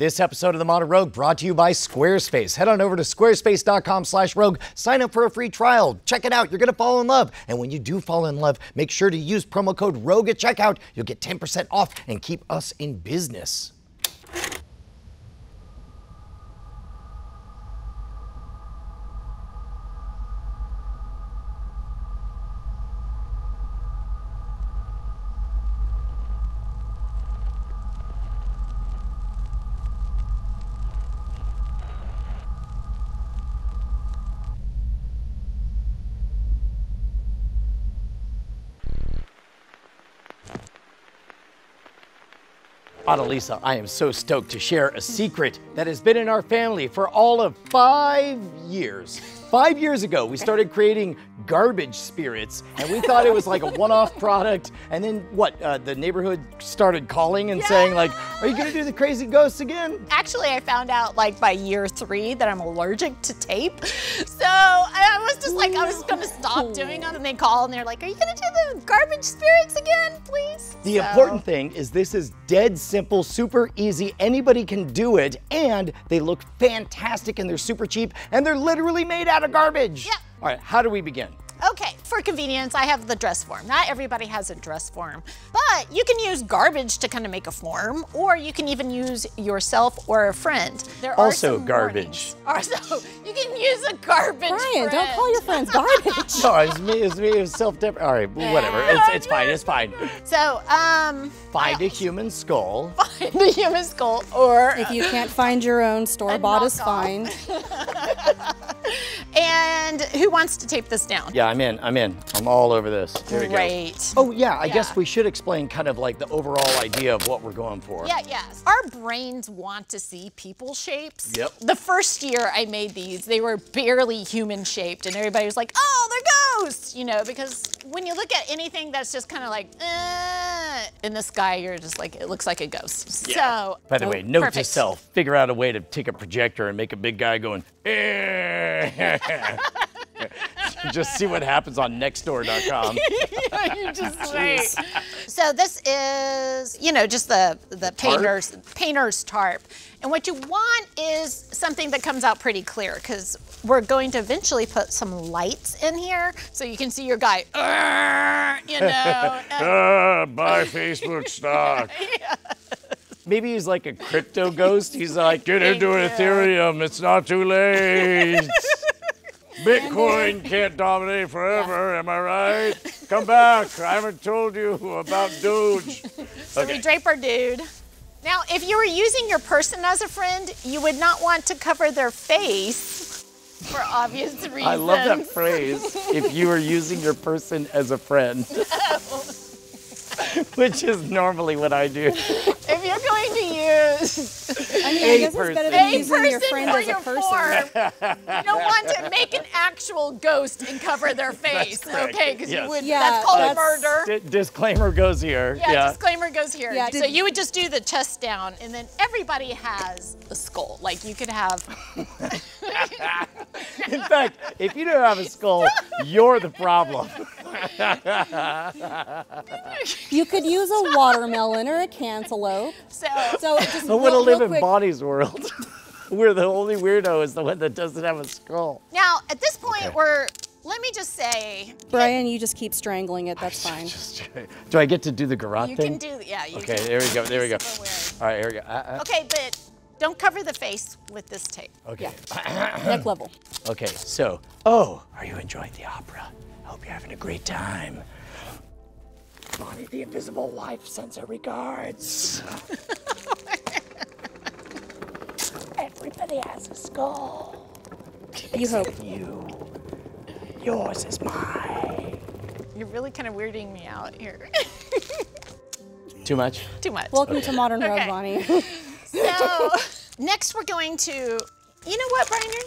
This episode of The Modern Rogue brought to you by Squarespace. Head on over to squarespace.com/rogue, sign up for a free trial. Check it out, you're gonna fall in love. And when you do fall in love, make sure to use promo code ROGUE at checkout. You'll get 10% off and keep us in business. Annalisa, I am so stoked to share a secret that has been in our family for all of 5 years. 5 years ago, we started creating garbage spirits, and we thought it was like a one-off product. And then what? The neighborhood started calling and saying like, "Are you gonna do the crazy ghosts again?" Actually, I found out like by year 3 that I'm allergic to tape. So I was just like, I was gonna stop doing them, and they call and they're like, "Are you gonna do the garbage spirits again, please?" The important thing is this is dead simple, super easy. Anybody can do it, and they look fantastic, and they're super cheap, and they're literally made out of garbage. Yeah. All right, how do we begin? Okay, for convenience, I have the dress form. Not everybody has a dress form, but you can use garbage to kind of make a form, or you can even use yourself or a friend. There are Also some garbage. Also, you can use a garbage Brian, friend. don't call your friends garbage. Sorry, it's me, it's self-deprecating. All right, whatever, it's fine, it's fine. So, Find a human skull. find a human skull, or If you can't find your own, store-bought is fine. and who wants to tape this down? Yeah, I'm in. I'm all over this. Here we go. Great. Oh yeah, I guess we should explain kind of like the overall idea of what we're going for. Yeah, yes. Our brains want to see people shapes. Yep. The first year I made these, they were barely human shaped, and everybody was like, "Oh, they're ghosts," you know, because when you look at anything that's just kind of like, in the sky, you're just like, it looks like a ghost. Yeah. So, By the way, note to perfect. self, figure out a way to take a projector and make a big guy going, Just see what happens on nextdoor.com. You just wait. So this is, you know, just the painter's tarp. And what you want is something that comes out pretty clear, because we're going to eventually put some lights in here so you can see your guy, you know. Buy Facebook stock. Yeah. Maybe he's like a crypto ghost. He's like, get into Ethereum, it's not too late. Bitcoin can't dominate forever, am I right? Come back, I haven't told you about Doge. So we drape our dude. Now, if you were using your person as a friend, you would not want to cover their face for obvious reasons. I love that phrase, if you were using your person as a friend. Which is normally what I do. If you're going to use I guess it's better than using your friend as a person. Form, you don't want to make an actual ghost and cover their face, okay? Because you would. That's called murder. Disclaimer goes here. Yeah, disclaimer goes here. Yeah, so you would just do the chest down, and then everybody has a skull. Like you could have. In fact, if you don't have a skull, you're the problem. You could use a watermelon or a cantaloupe. So just I want to live in quick. Bonnie's world. We're the only weirdo is the one that doesn't have a skull. now at this point let me just say. Brian, you just keep strangling it, that's fine. Do I get to do the garrote You thing? can do, yeah. You Okay, can there we go, there we go. All All right, here we go. Okay, but don't cover the face with this tape. Okay. Neck level. Okay, so, are you enjoying the opera? I hope you're having a great time. Bonnie, the invisible wife, sends her regards. Everybody has a skull. You hope. Except you. Yours is mine. You're really kind of weirding me out here. Too much? Too much. Welcome to Modern Rogue, Bonnie. So next we're going to, you know what, Brian?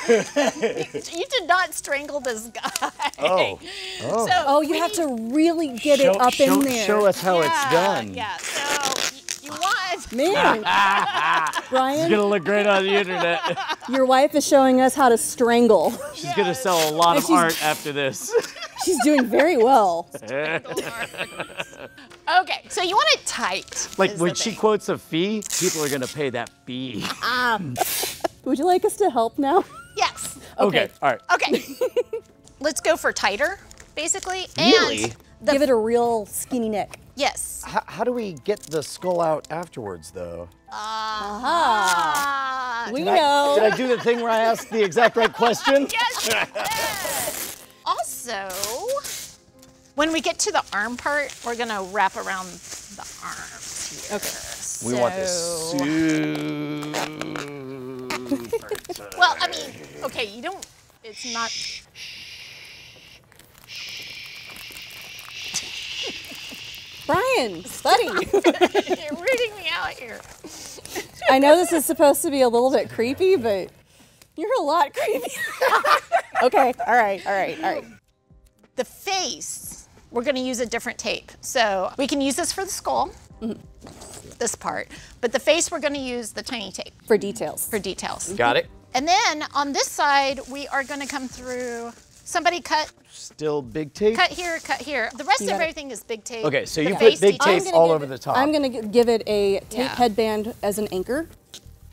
You did not strangle this guy. So you have to really get it up in there. Show us how it's done. Yeah, so you want Man, It's Brian, gonna look great on the internet. your wife is showing us how to strangle. She's gonna sell a lot of art after this. She's doing very well. Okay, so you want it tight. Like is when the she thing. quotes a fee, people are gonna pay that fee. Would you like us to help now? Yes. Okay, all right. Okay. Let's go for tighter, basically. Really? And the, Give it a real skinny neck. yes. How do we get the skull out afterwards, though? We Did know. I do the thing where I asked the exact right question? Yes. Also, when we get to the arm part, we're gonna wrap around the arms here. Okay. We want this So- super. Well, I mean, okay, you don't, it's not. Brian, buddy. You're reading me out here. I know this is supposed to be a little bit creepy, but you're a lot creepy. Okay, all right. The face, we're gonna use a different tape. So we can use this for the skull, this part, but the face, we're gonna use the tiny tape For details. for details. Got it? And then on this side, we are gonna come through, somebody cut Still big tape? here, cut here. The rest of got it. everything is big tape. Okay, so The you face put big details- tape all over the top. I'm gonna give it a tape Yeah. headband as an anchor.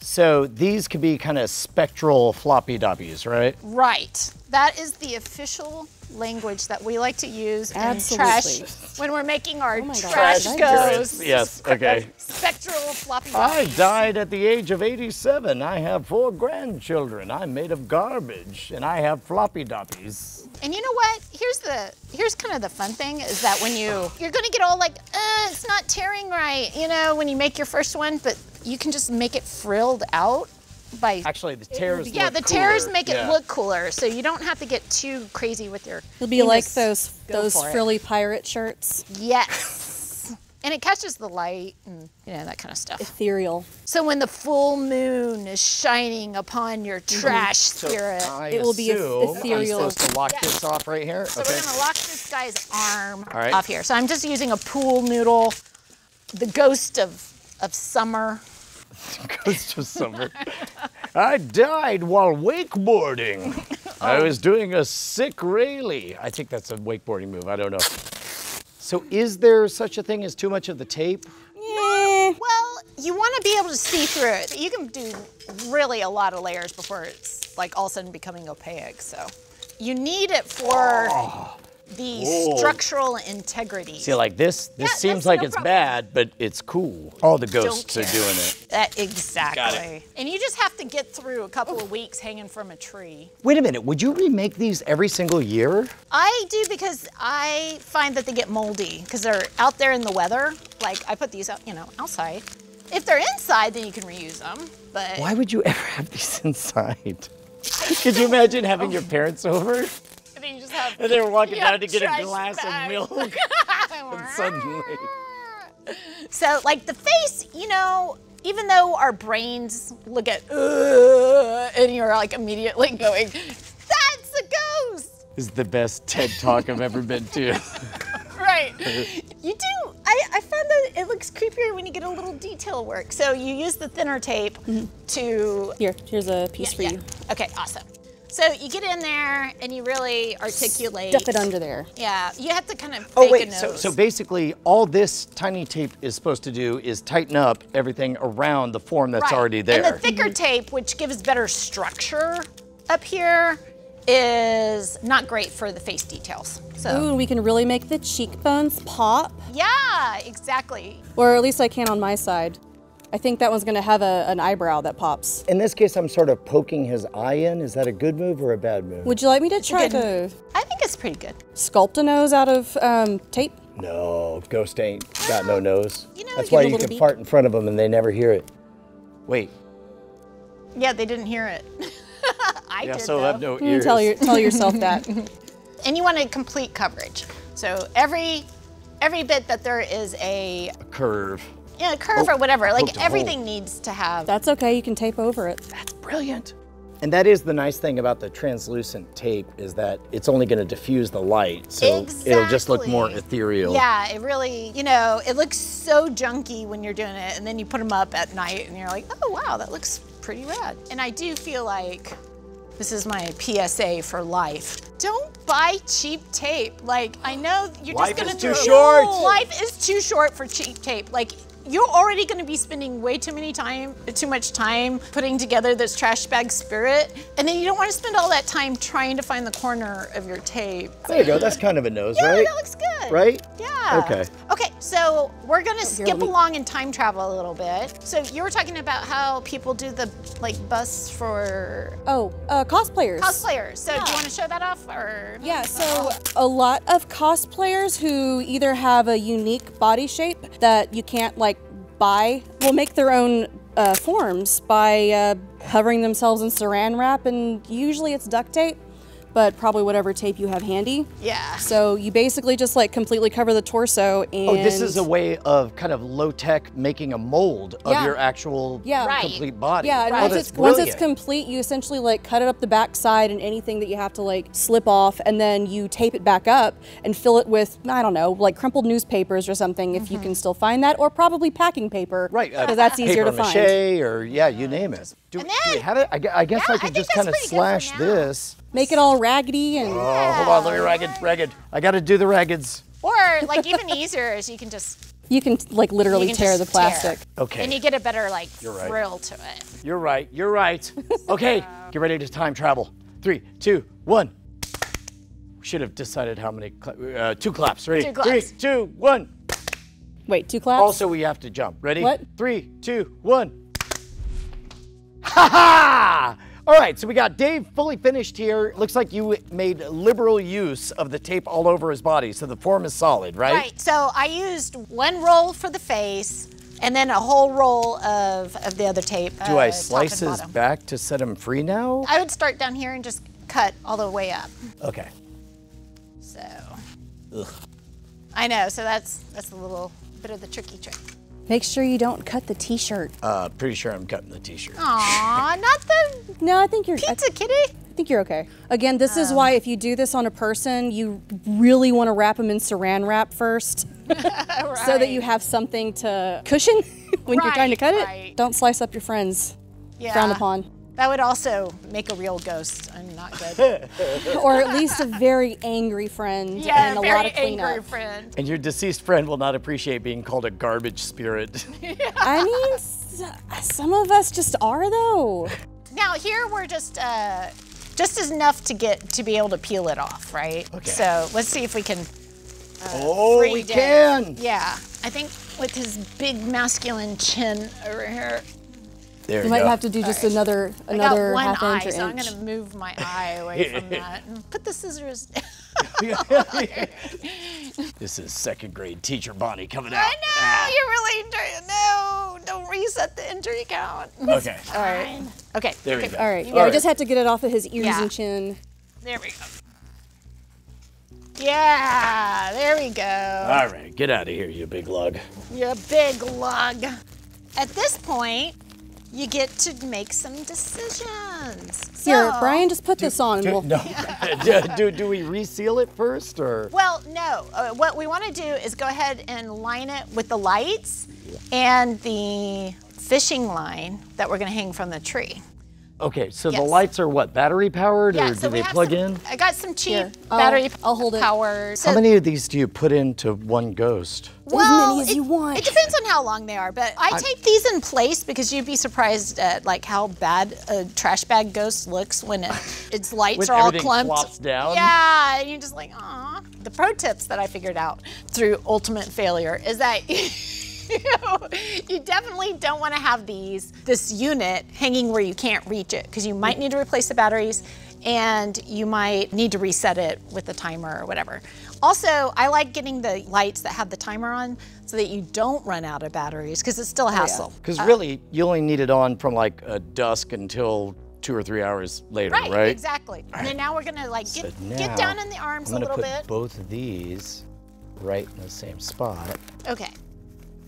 So these could be kind of spectral floppy doppies, right? Right. That is the official language that we like to use in Absolutely. trash when we're making our my gosh, trash I goes. Yes, okay. Spectral floppy I disk. died at the age of 87. I have 4 grandchildren. I'm made of garbage, and I have floppy doppies. And you know what? Here's kind of the fun thing is that when you're gonna get all like, it's not tearing right, you know, when you make your first one, but you can just make it frilled out by. Actually, the tears Yeah, look the tears cooler. make it Yeah. look cooler, so you don't have to get too crazy with your. It'll be you like just go those for it. frilly pirate shirts. Yes. And it catches the light and that kind of stuff. Ethereal. So when the full moon is shining upon your trash spirit. It will be assume ethereal. I'm supposed to lock this off right here? So we're gonna lock this guy's arm All right. off here. So I'm just using a pool noodle, the ghost of summer. Ghost of summer. I died while wakeboarding. I was doing a sick rayleigh. I think that's a wakeboarding move. I don't know. So is there such a thing as too much of the tape? Yeah. Well, you want to be able to see through it. You can do really a lot of layers before it's like all of a sudden becoming opaque. So you need it for the structural integrity. See, like this Yeah, seems that's like no it's problem. bad, but it's cool. All the ghosts are care. doing it. Exactly. Got it. And you just have to get through a couple of weeks hanging from a tree. Wait a minute, would you remake these every single year? I do because I find that they get moldy because they're out there in the weather. Like I put these out, outside. If they're inside, then you can reuse them. But Why would you ever have these inside? Could you imagine having your parents over? then you just have. And they were walking You down have to get a trash glass bags. of milk. And suddenly. So like the face, even though our brains look at and you're like immediately going, that's a ghost. This is the best TED Talk I've ever been to. Right. You do. I found that it looks creepier when you get a little detail work. So you use the thinner tape to. Here's a piece for you. Okay, awesome. So you get in there and you really articulate. Stuff it under there. Yeah, you have to kind of Oh fake a wait, nose. so basically all this tiny tape is supposed to do is tighten up everything around the form that's Right. already there. And the thicker tape, which gives better structure up here, is not great for the face details. So Ooh, and we can really make the cheekbones pop. yeah, exactly. Or at least I can on my side. I think that one's gonna have an eyebrow that pops. In this case, I'm sort of poking his eye in. Is that a good move or a bad move? Would you like me to try good- to I think it's pretty good. sculpt a nose out of tape? No, ghost ain't got no nose. That's give why it a you little can beak. fart in front of them and they never hear it. Wait. Yeah, they didn't hear it. I Yeah, did so though. I have no You ears. tell yourself that. And you want a complete coverage. So every bit that there is a curve. curve or whatever, poked like a everything needs to have. That's okay, you can tape over it. That's brilliant. And that is the nice thing about the translucent tape is that it's only going to diffuse the light, so it'll just look more ethereal. Yeah, it really, you know, it looks so junky when you're doing it, and then you put them up at night and you're like, oh wow, that looks pretty rad. And I do feel like this is my PSA for life. Don't buy cheap tape. Like, I know you're just gonna Life is too short. Life is too short for cheap tape. Like, you're already gonna be spending way too much time putting together this trash bag spirit, and then you don't wanna spend all that time trying to find the corner of your tape. There you go, that's kind of a nose, Yeah, right? that looks good. Right? Yeah. Okay. Okay, so we're gonna skip along and time travel a little bit. So you were talking about how people do the bus for cosplayers. cosplayers. So do you wanna show that off or? Yeah, so a lot of cosplayers who either have a unique body shape that you can't buy will make their own forms by covering themselves in saran wrap, and usually it's duct tape, but probably whatever tape you have handy. Yeah. So you basically just completely cover the torso and... Oh, this is a way of kind of low-tech making a mold of your actual complete body. Yeah, and once it's complete, you essentially cut it up the backside and anything that you have to slip off, and then you tape it back up and fill it with, I don't know, crumpled newspapers or something if you can still find that, or probably packing paper. Right. Because that's easier to find. Mache, or you name it. Do we have it? I guess I could just kind of slash this. Make it all raggedy and... Oh, hold on, let me ragged. I gotta do the raggeds. Or even easier is you can just... You can literally tear the plastic. Okay. And you get a better thrill to it. You're right. Okay, get ready to time travel. 3, 2, 1. Should have decided how many, 2 claps. Ready? 2 claps. 3, 2, 1. Wait, 2 claps? Also, we have to jump. Ready? What? 3, 2, 1. Ha ha! All right, so we got Dave fully finished here. Looks like you made liberal use of the tape all over his body, so the form is solid, right? Right, so I used 1 roll for the face, and then a whole roll of the other tape. Do I slice his back to set him free now? I would start down here and just cut all the way up. Okay. So. Ugh. I know, so that's a little bit of the tricky trick. Make sure you don't cut the t-shirt. Pretty sure I'm cutting the t-shirt. Aw, not the No, I think you're... pizza kitty? I think you're okay. Again, this is why if you do this on a person, you really want to wrap them in saran wrap first. Right. So that you have something to cushion when you're trying to cut it. Don't slice up your friends. Yeah. Frowned upon. That would also make a real ghost and not good. Or at least a very angry friend and a lot of cleanup. Angry friend. And your deceased friend will not appreciate being called a garbage spirit. I mean, some of us just are though. Now here we're just enough to be able to peel it off, right? Okay. So let's see if we can. We can. Yeah, I think with his big masculine chin over here. There You might have to do just another I got one half eye, inch or so inch. I'm gonna move my eye away from that. And put the scissors down. This is 2nd grade teacher Bonnie coming out. I know, you're really no, don't reset the injury count. Okay. All right. Okay. There we go. All right. Yeah, we just have to get it off of his ears Yeah. and chin. There we go. Yeah, there we go. All right, get out of here, you big lug. You big lug. At this point, you get to make some decisions. Here, So- Brian, just put this on and we'll... Do we reseal it first, or? Well, no. What we want to do is go ahead and line it with the lights and the fishing line that we're going to hang from the tree. Okay, so the Yes. lights are what, battery powered, or do we they have plug some- in? I got some cheap Here, battery I'll hold it. powered. How many of these do you put into one ghost? many as you want. It depends on how long they are, but I tape these in place because you'd be surprised at how bad a trash bag ghost looks when its lights When are all everything clumped. flops down? Yeah, and you're just like, aw. The pro tips that I figured out through ultimate failure is that you definitely don't want to have this unit hanging where you can't reach it, because you might need to replace the batteries and you might need to reset it with the timer or whatever. Also, I like getting the lights that have the timer on so that you don't run out of batteries, because it's still a hassle. Because really, you only need it on from dusk until 2 or 3 hours later, right? Exactly. And then now we're gonna get down in the arms a little bit. I'm gonna put both of these right in the same spot. Okay.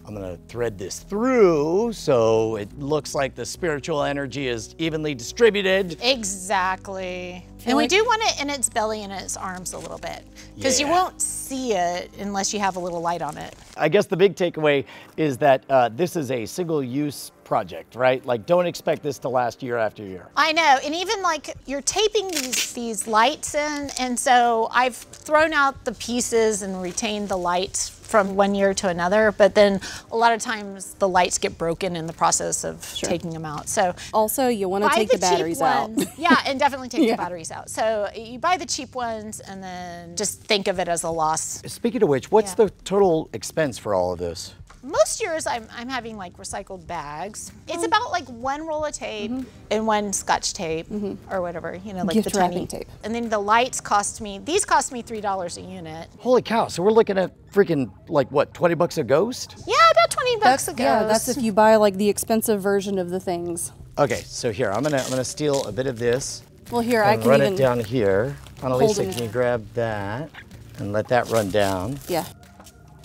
I'm gonna thread this through so it looks like the spiritual energy is evenly distributed. Exactly. And we do want it in its belly and its arms a little bit, because you won't see it unless you have a little light on it. I guess the big takeaway is that this is a single-use project, right? Like, don't expect this to last year after year. I know, and even like you're taping these lights in, and so I've thrown out the pieces and retained the lights from one year to another, but then a lot of times the lights get broken in the process of taking them out. So also, you want to take the batteries out. Yeah, and definitely take the batteries out. So you buy the cheap ones and then just think of it as a loss. Speaking of which, what's the total expense for all of this? Most years I'm having like recycled bags. It's about like one roll of tape and one Scotch tape or whatever, you know, like gift the tiny wrapping tape. And then the lights cost me, these cost me $3 a unit. Holy cow, so we're looking at freaking, like what, 20 bucks a ghost? Yeah, about 20 bucks a ghost. Yeah, that's if you buy like the expensive version of the things. Okay, so here, I'm gonna steal a bit of this. Well, here, I can run even it down here. Annalisa, it. can you grab that and let that run down? Yeah.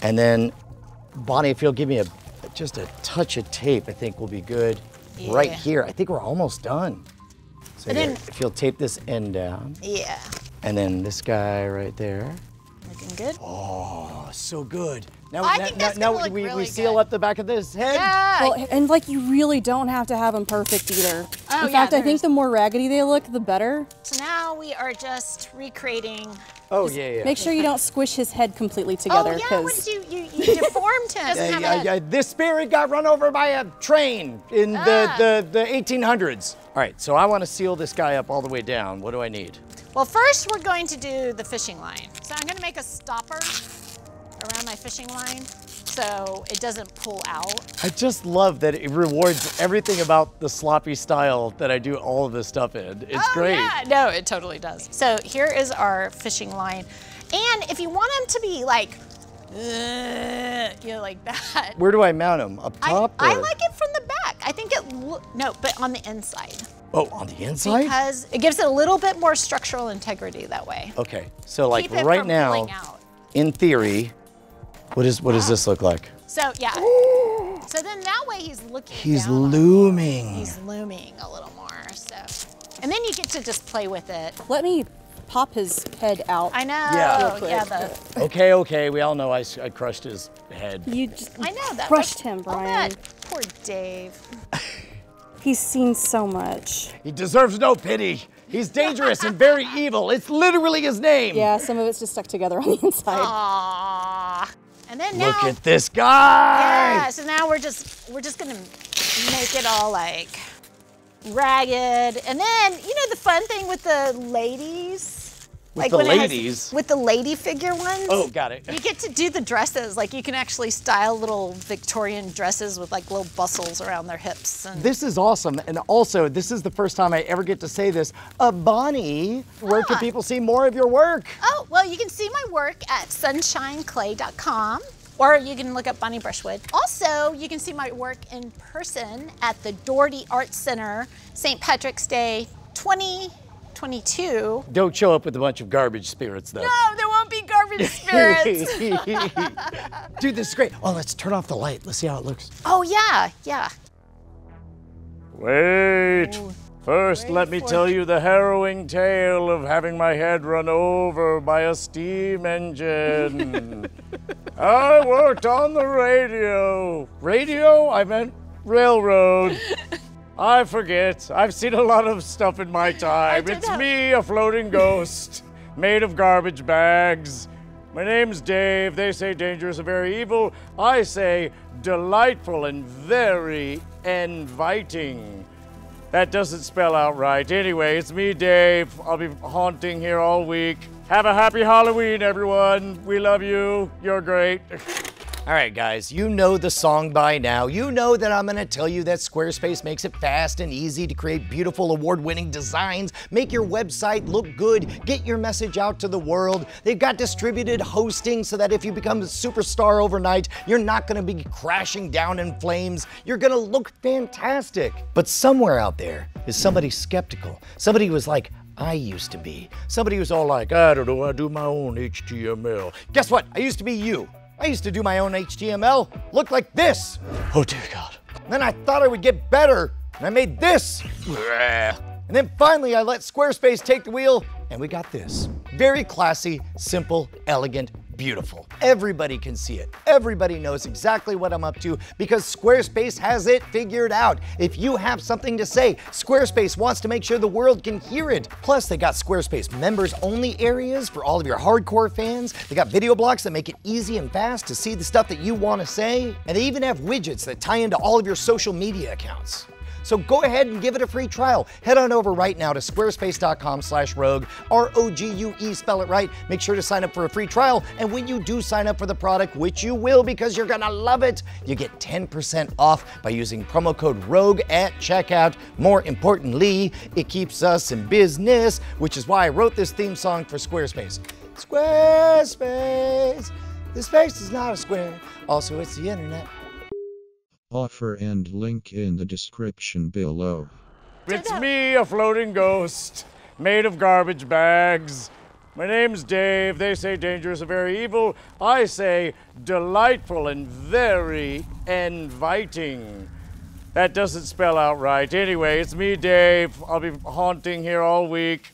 And then, Bonnie, if you'll give me just a touch of tape, I think will be good. Right here, I think we're almost done. So here, if you'll tape this end down. Yeah. And then this guy right there. Looking good. Oh, so good. Now, I think that's gonna look we really seal good. up the back of this head. Yeah. Well, and like you really don't have to have them perfect either. Oh, In fact, yeah, I think the more raggedy they look, the better. So now we are just recreating. Oh, yeah. Make sure you don't squish his head completely together. Oh yeah, once you deformed him. Doesn't have This spirit got run over by a train in the 1800s. All right, so I want to seal this guy up all the way down. What do I need? Well, first we're going to do the fishing line. So I'm going to make a stopper around my fishing line so it doesn't pull out. I just love that it rewards everything about the sloppy style that I do all of this stuff in. It's great. Yeah, no, it totally does. So here is our fishing line. And if you want them to be like, you know, like that. Where do I mount them? Up top? I like it from the back. I think no, but on the inside. Oh, on the inside? Because it gives it a little bit more structural integrity that way. Okay, so like Keep it right from now, pulling out. in theory, what does this look like? So yeah, so then that way he's looking He's down on looming. it. He's looming a little more, so. And then you get to just play with it. Let me pop his head out. I know, Yeah. yeah, Okay, we all know I crushed his head. You just I know that. crushed him, Oh, Brian. that poor Dave. He's seen so much. He deserves no pity. He's dangerous and very evil. It's literally his name. Yeah, some of it's just stuck together on the inside. Aww. And then now. Look at this guy. Yeah, so now we're just gonna make it all like ragged. And then, you know the fun thing with the ladies? With the ladies? With the lady figure ones? Oh, got it. You get to do the dresses. Like you can actually style little Victorian dresses with like little bustles around their hips. And This is awesome. And also, this is the first time I ever get to say this. Bonnie, where can people see more of your work? Oh, well, you can see my work at sunshineclay.com. Or you can look up Bonnie Brushwood. Also, you can see my work in person at the Doherty Art Center, St. Patrick's Day 2022. Don't show up with a bunch of garbage spirits, though. No, there won't be garbage spirits. Dude, this is great. Oh, let's turn off the light. Let's see how it looks. Oh, yeah, yeah. Wait. First, Wait let me for tell it. you the harrowing tale of having my head run over by a steam engine. I worked on the radio. Radio? I meant railroad. I forget. I've seen a lot of stuff in my time. did It's have- me, a floating ghost, made of garbage bags. My name's Dave. They say dangerous and very evil. I say delightful and very inviting. That doesn't spell out right. Anyway, it's me, Dave. I'll be haunting here all week. Have a happy Halloween, everyone. We love you. You're great. All right, guys, you know the song by now. You know that I'm gonna tell you that Squarespace makes it fast and easy to create beautiful award-winning designs, make your website look good, get your message out to the world. They've got distributed hosting so that if you become a superstar overnight, you're not gonna be crashing down in flames. You're gonna look fantastic. But somewhere out there is somebody skeptical. Somebody who was like, I used to be. Somebody who's all like, I don't know, I do my own HTML. Guess what? I used to be you. I used to do my own HTML. Looked like this. Oh dear God. Then I thought I would get better, and I made this. And then finally I let Squarespace take the wheel, and we got this. Very classy, simple, elegant, beautiful. Everybody can see it. Everybody knows exactly what I'm up to because Squarespace has it figured out. If you have something to say, Squarespace wants to make sure the world can hear it. Plus, they got Squarespace members only areas for all of your hardcore fans. They got video blocks that make it easy and fast to see the stuff that you want to say. And they even have widgets that tie into all of your social media accounts. So go ahead and give it a free trial. Head on over right now to squarespace.com/rogue, R-O-G-U-E, spell it right. Make sure to sign up for a free trial. And when you do sign up for the product, which you will because you're gonna love it, you get 10% off by using promo code ROGUE at checkout. More importantly, it keeps us in business, which is why I wrote this theme song for Squarespace. Squarespace, the space is not a square. Also, it's the internet. Offer and link in the description below. It's me, a floating ghost, made of garbage bags. My name's Dave. They say dangerous and very evil. I say delightful and very inviting. That doesn't spell out right. Anyway, it's me, Dave. I'll be haunting here all week.